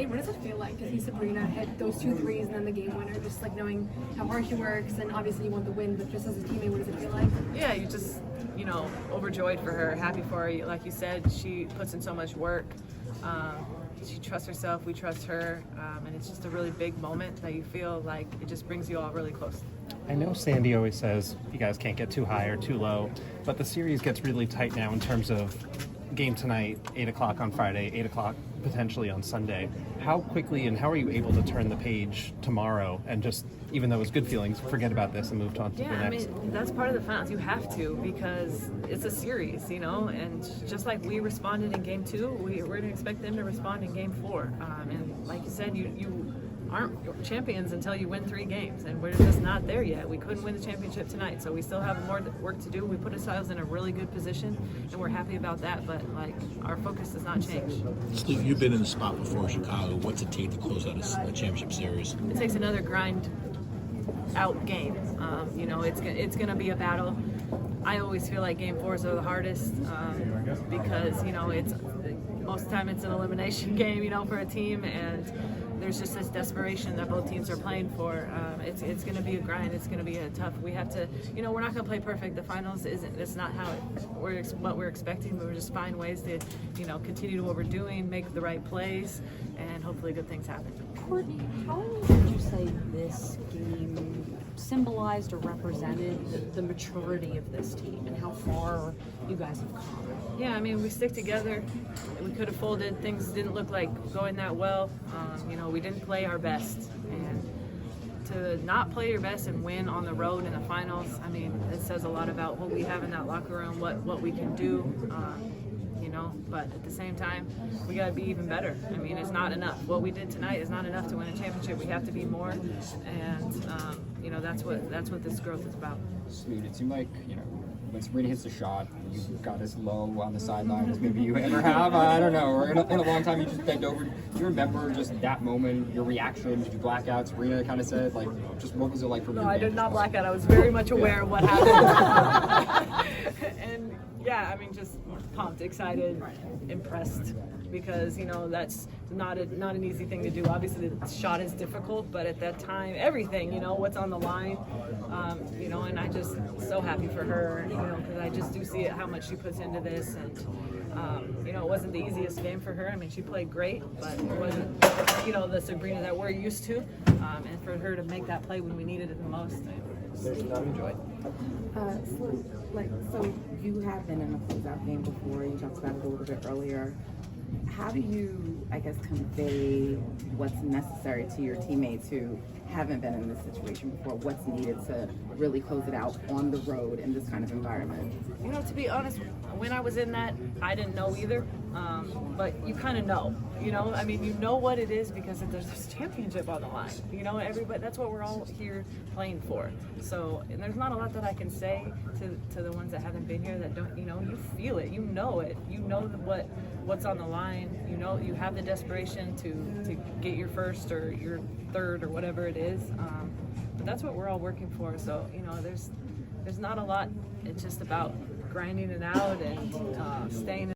What does it feel like to see Sabrina hit those 2 threes and then the game winner? Just like knowing how hard she works, and obviously you want the win, but just as a teammate, what does it feel like? Yeah, you just, overjoyed for her, happy for her. Like you said, she puts in so much work. She trusts herself, we trust her, and it's just a really big moment that you feel like it just brings you all really close. I know Sandy always says you guys can't get too high or too low, but the series gets really tight now in terms of game tonight, 8 o'clock on Friday, 8 o'clock potentially on Sunday. How quickly and how are you able to turn the page tomorrow and just, even though it's good feelings, forget about this and move on to the next? I mean, that's part of the finals. You have to, because it's a series, and just like we responded in game 2, we're going to expect them to respond in game 4. And like you said, you aren't champions until you win 3 games, and we're just not there yet. We couldn't win the championship tonight, so we still have more work to do. We put ourselves in a really good position, and we're happy about that, but our focus does not change. Steve, you've been in the spot before in Chicago. What's it take to close out a championship series? It takes another grind out game. It's going to be a battle. I always feel like game 4s are the hardest because it's most of the time it's an elimination game, for a team, and there's just this desperation that both teams are playing for. It's going to be a grind. It's going to be a tough. We have to, we're not going to play perfect. The finals it's not how what we're expecting. But we'll just find ways to, continue to what we're doing, make the right plays, and hopefully good things happen. Courtney, how would you say this game symbolized or represented the maturity of this team and how far you guys have come? Yeah, we stick together. We could have folded. Things didn't look like going that well. We didn't play our best. And to not play your best and win on the road in the finals, it says a lot about what we have in that locker room, what we can do. But at the same time, we got to be even better. It's not enough. What we did tonight is not enough to win a championship. We have to be more, and that's what this growth is about. Sweet. It seemed like when Sabrina hits the shot, you got as low on the sideline as maybe you ever have. I don't know. Or in a long time, you just bent over. Do you remember just that moment, your reaction? Did you black out? Sabrina kind of said, just what was it like for you? No, I did not black out. I was very much aware of what happened. And yeah, just pumped, excited, impressed, because that's not an easy thing to do. Obviously, the shot is difficult, but at that time, everything, what's on the line, and I just so happy for her, because I just do see how much she puts into this, and it wasn't the easiest game for her. She played great, but it wasn't, the Sabrina that we're used to, and for her to make that play when we needed it the most, I enjoyed. So you have been in a closeout game before. You talked about it a little bit earlier. How do you, convey what's necessary to your teammates who haven't been in this situation before? What's needed to really close it out on the road in this kind of environment? To be honest, when I was in that, I didn't know either. But you kind of know, you know what it is because there's this championship on the line. Everybody, that's what we're all here playing for. So, and there's not a lot that I can say to the ones that haven't been here that don't, you feel it, you know what's on the line. You have the desperation to get your first or your third or whatever it is. But that's what we're all working for. So, there's not a lot. It's just about grinding it out and staying